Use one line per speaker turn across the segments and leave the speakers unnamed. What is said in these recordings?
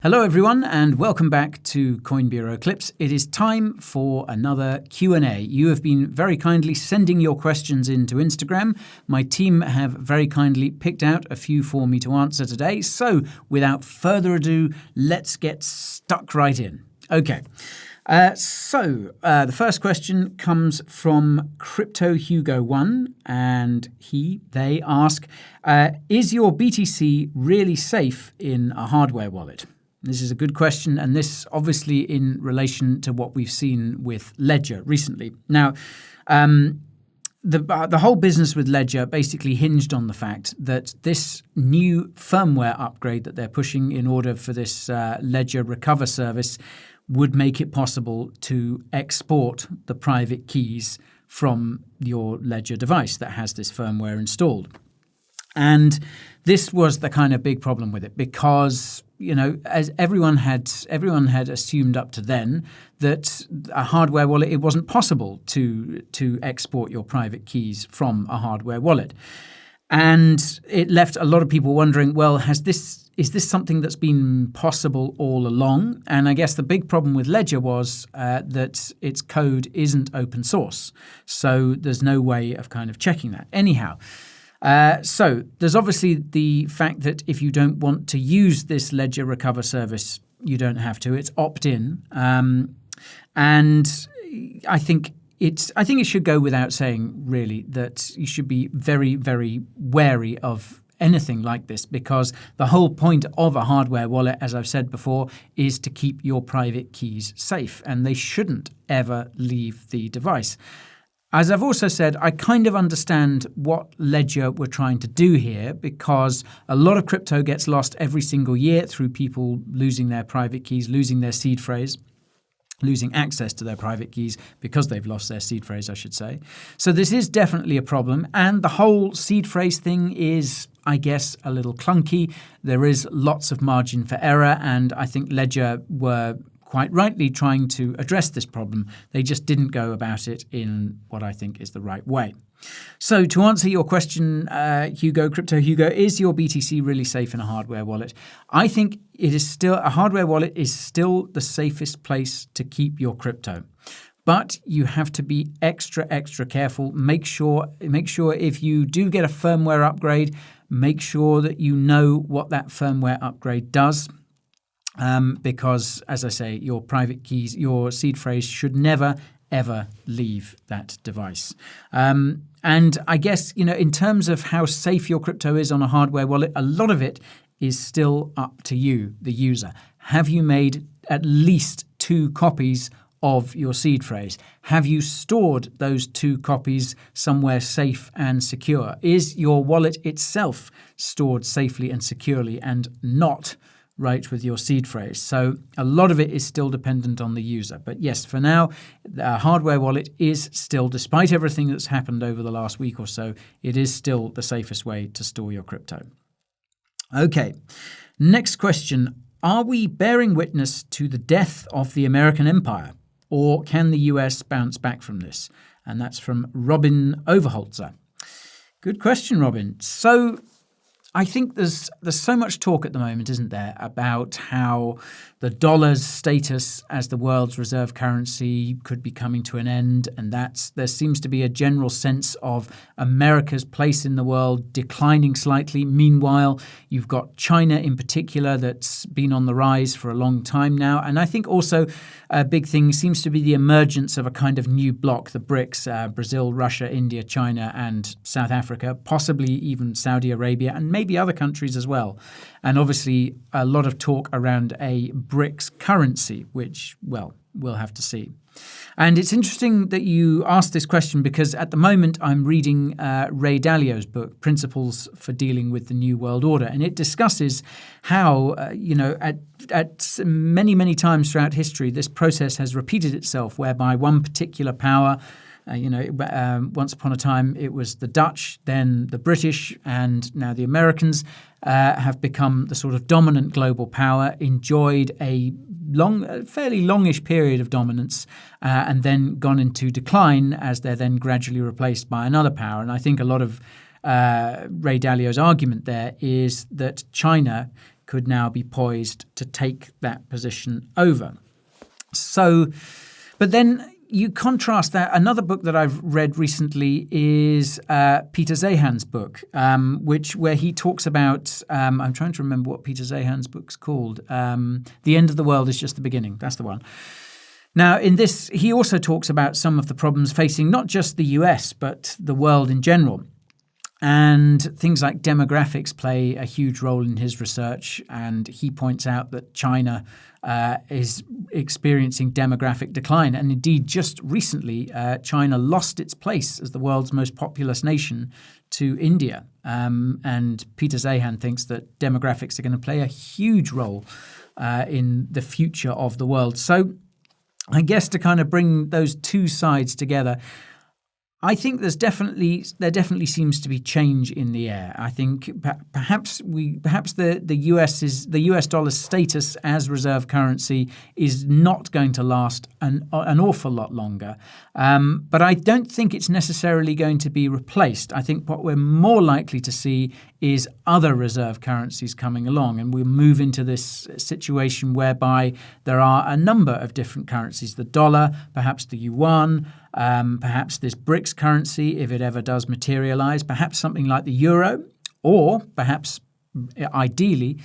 Hello everyone and welcome back to Coin Bureau Clips. It is time for another Q&A. You have been very kindly sending your questions into Instagram. My team have very kindly picked out a few for me to answer today. So without further ado, let's get stuck right in. Okay. The first question comes from Crypto Hugo 1 and they ask, is your BTC really safe in a hardware wallet? This is a good question, and this obviously in relation to what we've seen with Ledger recently. Now, the whole business with Ledger basically hinged on the fact that this new firmware upgrade that they're pushing in order for this Ledger Recover service would make it possible to export the private keys from your Ledger device that has this firmware installed. And this was the kind of big problem with it because, you know, as everyone had assumed up to then that a hardware wallet, it wasn't possible to export your private keys from a hardware wallet. And it left a lot of people wondering, well, is this something that's been possible all along? And I guess the big problem with Ledger was that its code isn't open source. So there's no way of kind of checking that. Anyhow, so there's obviously the fact that if you don't want to use this Ledger Recover service, you don't have to. It's opt-in. And I think it should go without saying, really, that you should be very, very wary of anything like this because the whole point of a hardware wallet, as I've said before, is to keep your private keys safe, and they shouldn't ever leave the device. As I've also said, I kind of understand what Ledger were trying to do here because a lot of crypto gets lost every single year through people losing their private keys, losing their seed phrase, losing access to their private keys because they've lost their seed phrase, I should say. So this is definitely a problem. And the whole seed phrase thing is, I guess, a little clunky. There is lots of margin for error. And I think Ledger were quite rightly trying to address this problem. They just didn't go about it in what I think is the right way. So to answer your question, Crypto Hugo, is your BTC really safe in a hardware wallet? I think a hardware wallet is still the safest place to keep your crypto. But you have to be extra careful. Make sure if you do get a firmware upgrade, make sure that you know what that firmware upgrade does. Because, as I say, your private keys, your seed phrase should never, ever leave that device. And I guess, in terms of how safe your crypto is on a hardware wallet, a lot of it is still up to you, the user. Have you made at least 2 copies of your seed phrase? Have you stored those 2 copies somewhere safe and secure? Is your wallet itself stored safely and securely and not right with your seed phrase? So a lot of it is still dependent on the user. But yes, for now, a hardware wallet is still, despite everything that's happened over the last week or so, it is still the safest way to store your crypto. Okay, next question. Are we bearing witness to the death of the American empire, or can the US bounce back from this? And that's from Robin Overholzer. Good question, Robin. So I think there's so much talk at the moment, isn't there, about how the dollar's status as the world's reserve currency could be coming to an end, and there seems to be a general sense of America's place in the world declining slightly. Meanwhile, you've got China in particular that's been on the rise for a long time now, and I think also a big thing seems to be the emergence of a kind of new bloc, the BRICS, Brazil, Russia, India, China, and South Africa, possibly even Saudi Arabia, and maybe other countries as well. And obviously a lot of talk around a BRICS currency, which, well, we'll have to see. And it's interesting that you asked this question because at the moment I'm reading Ray Dalio's book, Principles for Dealing with the New World Order. And it discusses how, at many times throughout history, this process has repeated itself whereby one particular power, once upon a time it was the Dutch, then the British, and now the Americans have become the sort of dominant global power, enjoyed a fairly longish period of dominance, and then gone into decline as they're then gradually replaced by another power. And I think a lot of Ray Dalio's argument there is that China could now be poised to take that position over. So, but then you contrast that. Another book that I've read recently is Peter Zeihan's book, where he talks about. I'm trying to remember what Peter Zeihan's book's called. The End of the World is Just the Beginning. That's the one. Now, in this, he also talks about some of the problems facing not just the US but the world in general. And things like demographics play a huge role in his research. And he points out that China is experiencing demographic decline. And indeed, just recently, China lost its place as the world's most populous nation to India. And Peter Zeihan thinks that demographics are going to play a huge role in the future of the world. So I guess to kind of bring those two sides together, I think there definitely seems to be change in the air. I think perhaps the US dollar's status as reserve currency is not going to last an awful lot longer. But I don't think it's necessarily going to be replaced. I think what we're more likely to see is other reserve currencies coming along, and we'll move into this situation whereby there are a number of different currencies: the dollar, perhaps the yuan, perhaps this BRICS currency, if it ever does materialize, perhaps something like the euro, or perhaps, ideally,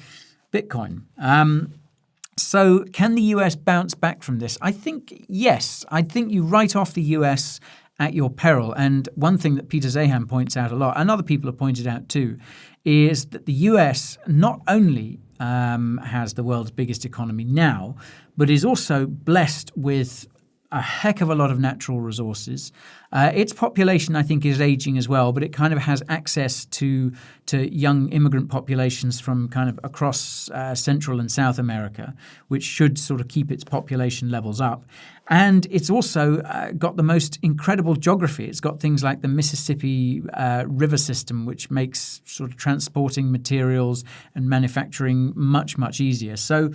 Bitcoin. So can the US bounce back from this? I think yes. I think you write off the US at your peril. And one thing that Peter Zeihan points out a lot, and other people have pointed out too, is that the US not only has the world's biggest economy now, but is also blessed with a heck of a lot of natural resources. Its population, I think, is aging as well, but it kind of has access to young immigrant populations from kind of across Central and South America, which should sort of keep its population levels up. And it's also got the most incredible geography. It's got things like the Mississippi River system, which makes sort of transporting materials and manufacturing much, much easier. So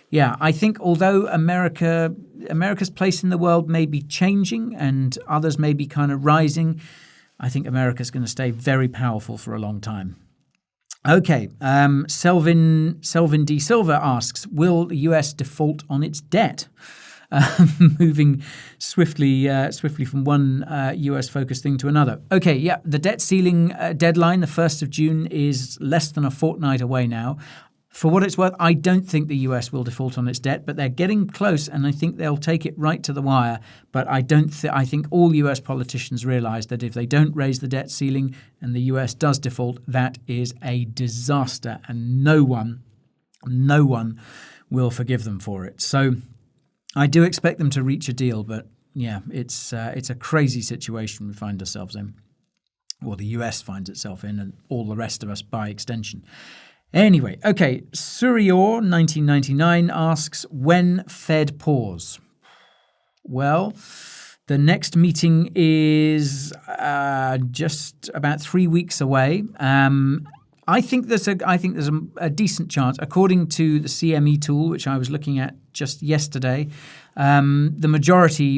yeah, I think although America's place in the world may be changing and others may be kind of rising, I think America's going to stay very powerful for a long time. Okay, Selvin D. Silva asks, will the US default on its debt? Moving swiftly from one US-focused thing to another. Okay, yeah, the debt ceiling deadline, the 1st of June, is less than a fortnight away now. For what it's worth, I don't think the US will default on its debt, but they're getting close, and I think they'll take it right to the wire. But I think all US politicians realize that if they don't raise the debt ceiling and the US does default, that is a disaster, and no one will forgive them for it. So I do expect them to reach a deal, but yeah, it's a crazy situation we find ourselves in, or the US finds itself in, and all the rest of us by extension. Anyway, okay, Surior 1999 asks, when Fed pause? Well, the next meeting is just about 3 weeks away. I think there's a decent chance, according to the CME tool, which I was looking at just yesterday. The majority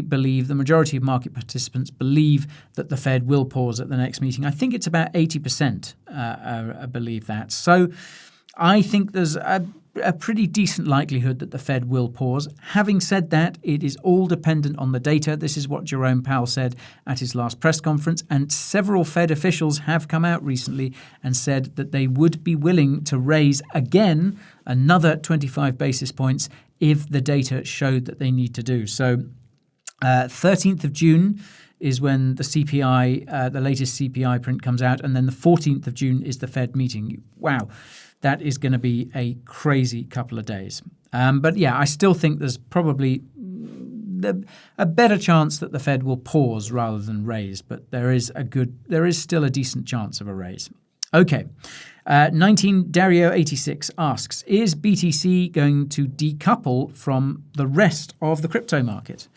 of market participants believe that the Fed will pause at the next meeting. I think it's about 80% believe that. So I think there's a pretty decent likelihood that the Fed will pause. Having said that, it is all dependent on the data. This is what Jerome Powell said at his last press conference, and several Fed officials have come out recently and said that they would be willing to raise again another 25 basis points if the data showed that they need to do. So 13th of June is when the CPI, the latest CPI print comes out, and then the 14th of June is the Fed meeting. Wow. That is going to be a crazy couple of days. But yeah, I still think there's probably a better chance that the Fed will pause rather than raise, but there is still a decent chance of a raise. Okay. 19 Dario 86 asks, is BTC going to decouple from the rest of the crypto market?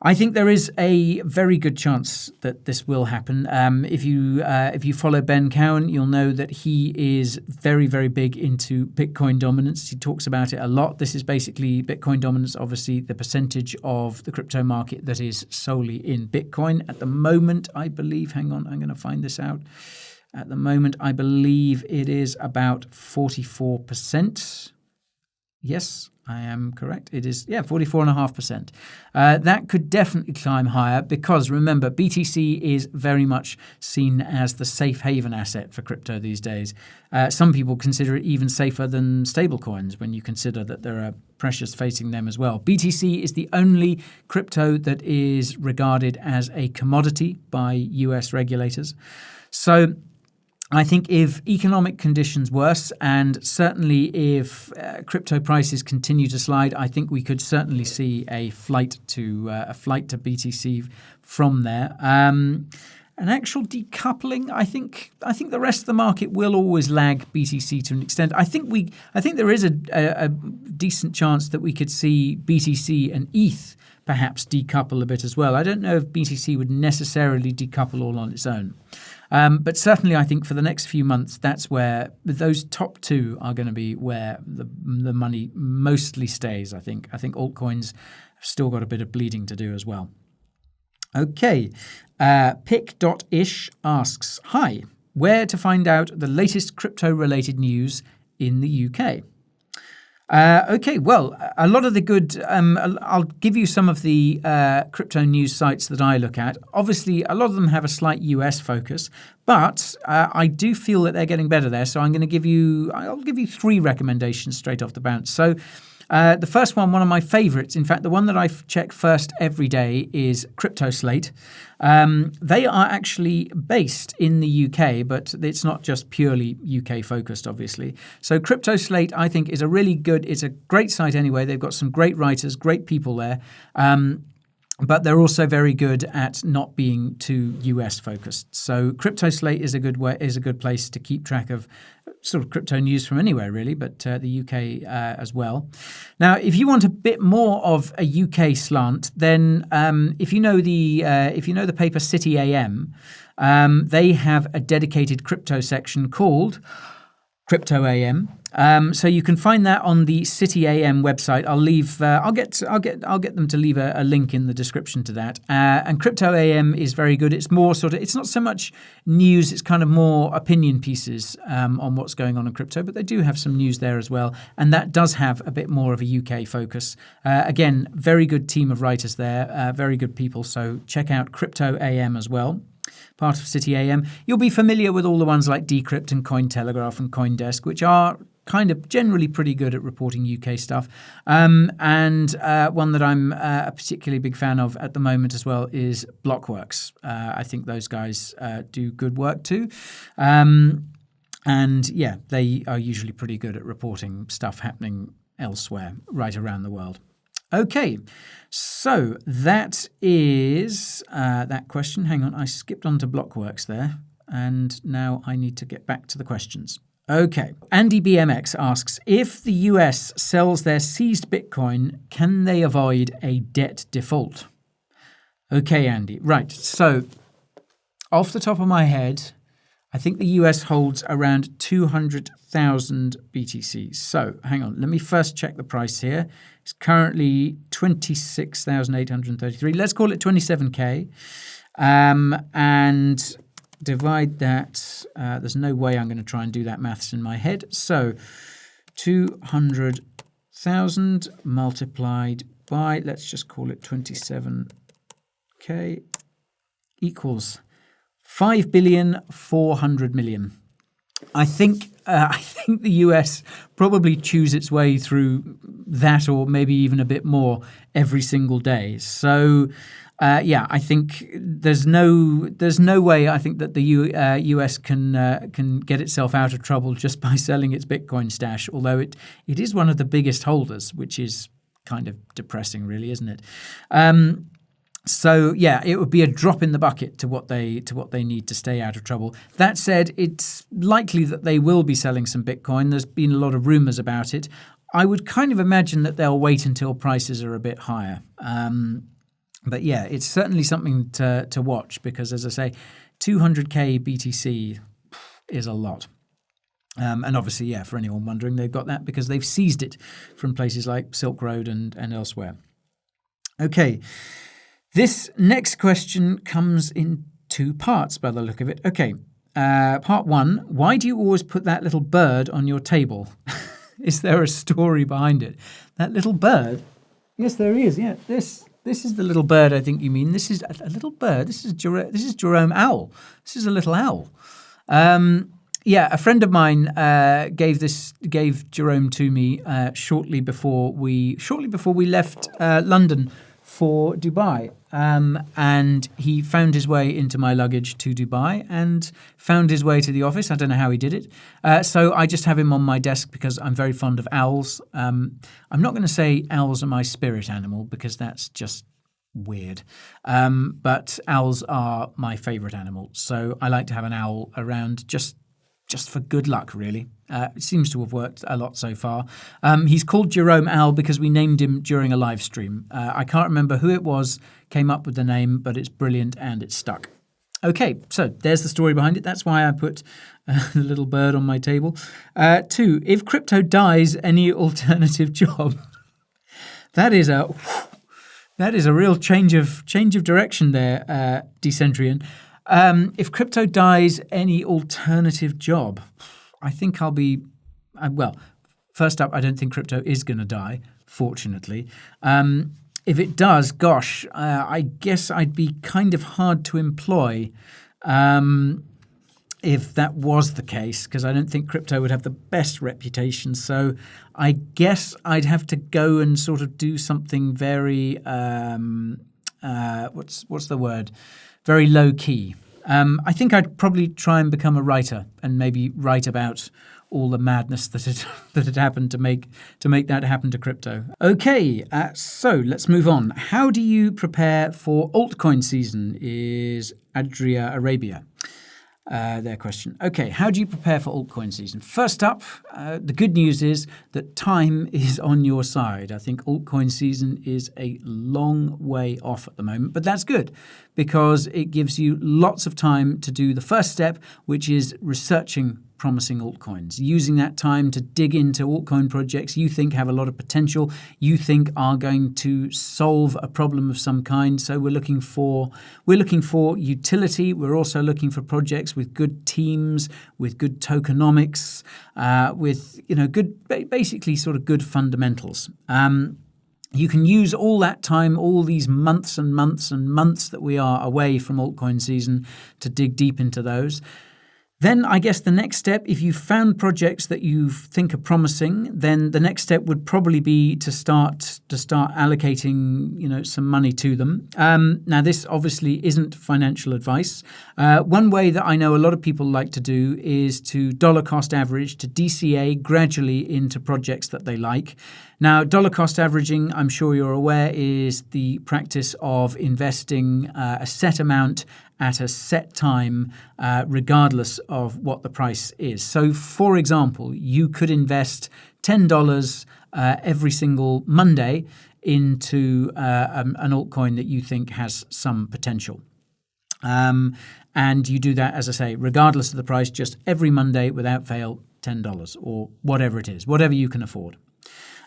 I think there is a very good chance that this will happen. If you follow Ben Cowan, you'll know that he is very, very big into Bitcoin dominance. He talks about it a lot. This is basically Bitcoin dominance, obviously the percentage of the crypto market that is solely in Bitcoin. At the moment, I believe, hang on, I'm going to find this out. At the moment, I believe it is about 44%. Yes, I am correct. It is, 44.5%. That could definitely climb higher because, remember, BTC is very much seen as the safe haven asset for crypto these days. Some people consider it even safer than stablecoins when you consider that there are pressures facing them as well. BTC is the only crypto that is regarded as a commodity by US regulators. So I think if economic conditions worse, and certainly if crypto prices continue to slide, I think we could certainly see a flight to BTC from there. An actual decoupling, I think the rest of the market will always lag BTC to an extent. I think there is a decent chance that we could see BTC and ETH perhaps decouple a bit as well. I don't know if BTC would necessarily decouple all on its own. But certainly, I think for the next few months, that's where those top two are going to be where the money mostly stays, I think. I think altcoins have still got a bit of bleeding to do as well. Okay. Pick.ish asks, hi, where to find out the latest crypto-related news in the UK? Okay, well, a lot of the good, I'll give you some of the crypto news sites that I look at. Obviously, a lot of them have a slight US focus, but I do feel that they're getting better there. So I'll give you three recommendations straight off the bounce. So the first one of my favorites, in fact, the one that I check first every day is CryptoSlate. They are actually based in the UK, but it's not just purely UK focused, obviously. So CryptoSlate, I think, is it's a great site anyway. They've got some great writers, great people there. But they're also very good at not being too US focused. So CryptoSlate is a good place to keep track of sort of crypto news from anywhere really, but the UK as well. Now, if you want a bit more of a UK slant, then if you know the paper City AM, they have a dedicated crypto section called Crypto AM. So you can find that on the City AM website. I'll get them to leave a link in the description to that. And Crypto AM is very good. It's more it's not so much news. It's kind of more opinion pieces on what's going on in crypto. But they do have some news there as well, and that does have a bit more of a UK focus. Again, very good team of writers there. Very good people. So check out Crypto AM as well. Part of City AM. You'll be familiar with all the ones like Decrypt and Cointelegraph and Coindesk, which are kind of generally pretty good at reporting UK stuff. And one that I'm a particularly big fan of at the moment as well is Blockworks. I think those guys do good work too. And yeah, they are usually pretty good at reporting stuff happening elsewhere, right around the world. Okay, so that is that question. Hang on, I skipped on to Blockworks there, and now I need to get back to the questions. Okay, Andy BMX asks, if the US sells their seized Bitcoin, can they avoid a debt default? Okay, Andy, right. So off the top of my head, I think the US holds around 200,000 BTCs. So hang on, let me first check the price here. It's currently 26,833. Let's call it 27K. And divide that. There's no way I'm going to try and do that maths in my head. So 200,000 multiplied by, let's just call it 27K, equals 5,400,000,000. I think the US probably chews its way through that, or maybe even a bit more, every single day. So, I think there's no way I think that the US can get itself out of trouble just by selling its Bitcoin stash. Although it is one of the biggest holders, which is kind of depressing, really, isn't it? So yeah, it would be a drop in the bucket to what they need to stay out of trouble. That said, it's likely that they will be selling some Bitcoin. There's been a lot of rumors about it. I would kind of imagine that they'll wait until prices are a bit higher. But yeah, it's certainly something to watch because, as I say, 200K BTC is a lot. And obviously, yeah, for anyone wondering, they've got that because they've seized it from places like Silk Road and elsewhere. Okay. This next question comes in two parts by the look of it. Okay. Part one, why do you always put that little bird on your table? Is there a story behind it? That little bird? Yes, there is. Yeah, this is the little bird I think you mean. This is a little bird. This is Jerome Owl. This is a little owl. Yeah, a friend of mine gave Jerome to me shortly before we left London for Dubai, and he found his way into my luggage to Dubai and found his way to the office. I don't know how he did it. So I just have him on my desk because I'm very fond of owls. I'm not going to say owls are my spirit animal because that's just weird. But owls are my favourite animal. So I like to have an owl around just for good luck, really. It seems to have worked a lot so far. He's called Jerome Owl because we named him during a live stream. I can't remember who it was came up with the name, but it's brilliant and it's stuck. Okay, so there's the story behind it. That's why I put the little bird on my table. 2, if crypto dies, any alternative job? That is a real change of direction there, Decentrian. If crypto dies, any alternative job? I think I'll be, well, first up, I don't think crypto is going to die, fortunately. If it does, gosh, I guess I'd be kind of hard to employ if that was the case, because I don't think crypto would have the best reputation. So I guess I'd have to go and sort of do something very, what's the word? Very low key. I think I'd probably try and become a writer and maybe write about all the madness that had happened to make that happen to crypto. Okay, so let's move on. How do you prepare for altcoin season? Is Adria Arabia their question. Okay, how do you prepare for altcoin season? First up, the good news is that time is on your side. I think altcoin season is a long way off at the moment, but that's good because it gives you lots of time to do the first step, which is researching promising altcoins, using that time to dig into altcoin projects you think have a lot of potential, you think are going to solve a problem of some kind. So we're looking for utility. We're also looking for projects with good teams, with good tokenomics, with good, basically sort of good fundamentals. You can use all that time, all these months and months and months that we are away from altcoin season to dig deep into those. Then I guess the next step, if you've found projects that you think are promising, then the next step would probably be to start allocating, some money to them. Now, this obviously isn't financial advice. One way that I know a lot of people like to do is to dollar cost average, to DCA gradually into projects that they like. Now, dollar cost averaging, I'm sure you're aware, is the practice of investing a set amount at a set time, regardless of what the price is. So, for example, you could invest $10 every single Monday into an altcoin that you think has some potential. And you do that, as I say, regardless of the price, just every Monday without fail, $10 or whatever it is, whatever you can afford.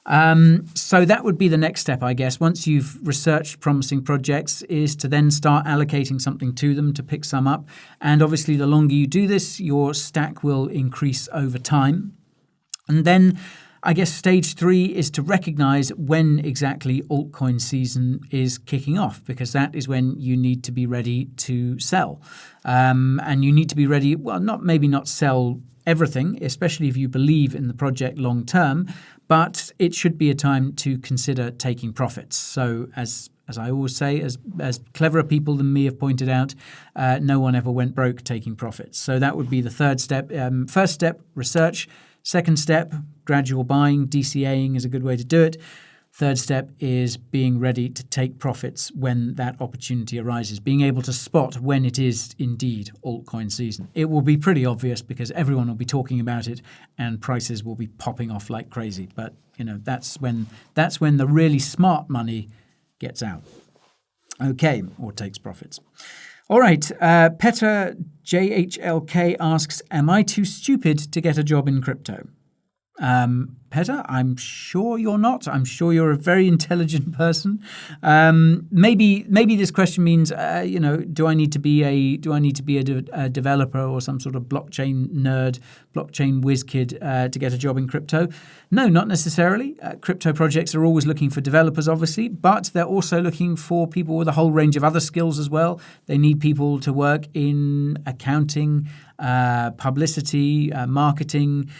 So that would be the next step, I guess. Once you've researched promising projects, is to then start allocating something to them to pick some up. And obviously, the longer you do this, your stack will increase over time. And then I guess stage 3 is to recognize when exactly altcoin season is kicking off, because that is when you need to be ready to sell. And you need to be ready, well, not sell everything, especially if you believe in the project long term, but it should be a time to consider taking profits. So as I always say, as cleverer people than me have pointed out, no one ever went broke taking profits. So that would be the third step. First step, research. Second step, gradual buying. DCAing is a good way to do it. Third step is being ready to take profits when that opportunity arises, being able to spot when it is indeed altcoin season. It will be pretty obvious because everyone will be talking about it and prices will be popping off like crazy. But, that's when the really smart money gets out. Okay, or takes profits. All right, Petter JHLK asks, am I too stupid to get a job in crypto? Petter, I'm sure you're not. I'm sure you're a very intelligent person. Maybe this question means, do I need to be a developer or some sort of blockchain nerd, blockchain whiz kid to get a job in crypto? No, not necessarily. Crypto projects are always looking for developers, obviously, but they're also looking for people with a whole range of other skills as well. They need people to work in accounting, publicity, marketing,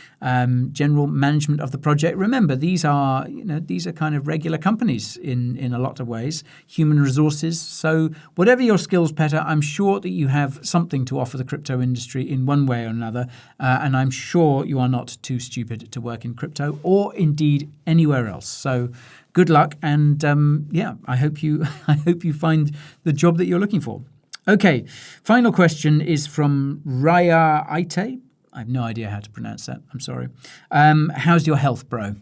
general management of the project. Remember, these are kind of regular companies in a lot of ways, human resources. So whatever your skills, Petter, I'm sure that you have something to offer the crypto industry in one way or another, and I'm sure you are not too stupid to work in crypto or indeed anywhere else. So good luck, and I hope you find the job that you're looking for. Okay, final question is from Raya Aite. I have no idea how to pronounce that. I'm sorry. How's your health, bro?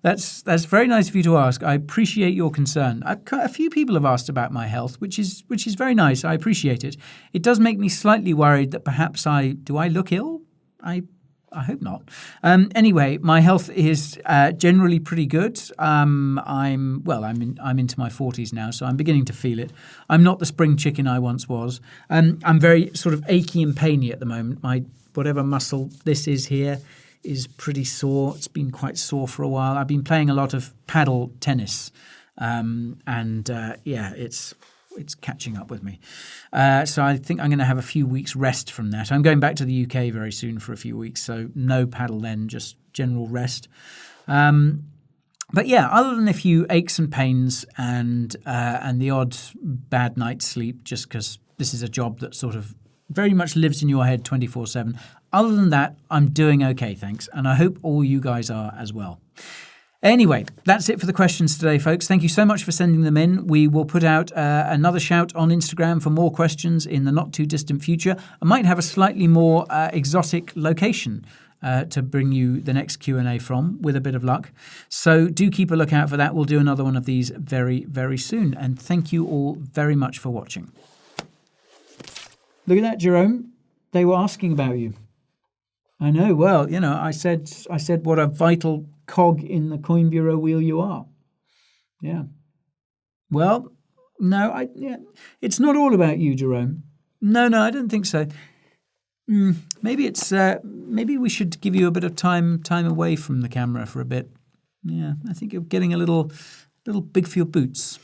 That's very nice of you to ask. I appreciate your concern. A few people have asked about my health, which is very nice. I appreciate it. It does make me slightly worried that perhaps I look ill? I hope not. Anyway, my health is generally pretty good. I'm into my 40s now, so I'm beginning to feel it. I'm not the spring chicken I once was. I'm very sort of achy and painy at the moment. My whatever muscle this is here is pretty sore. It's been quite sore for a while. I've been playing a lot of paddle tennis, it's catching up with me. So I think I'm going to have a few weeks rest from that. I'm going back to the UK very soon for a few weeks, so no paddle then, just general rest. But yeah, other than a few aches and pains and the odd bad night's sleep, just because this is a job that sort of very much lives in your head 24/7. Other than that, I'm doing okay, thanks. And I hope all you guys are as well. Anyway, that's it for the questions today, folks. Thank you so much for sending them in. We will put out another shout on Instagram for more questions in the not-too-distant future. I might have a slightly more exotic location to bring you the next Q&A from, with a bit of luck. So do keep a lookout for that. We'll do another one of these very, very soon. And thank you all very much for watching. Look at that, Jerome. They were asking about you. I know. Well, I said what a vital cog in the Coin Bureau wheel you are. Yeah. Well, no, it's not all about you, Jerome. No, I don't think so. Maybe we should give you a bit of time away from the camera for a bit. Yeah, I think you're getting a little big for your boots.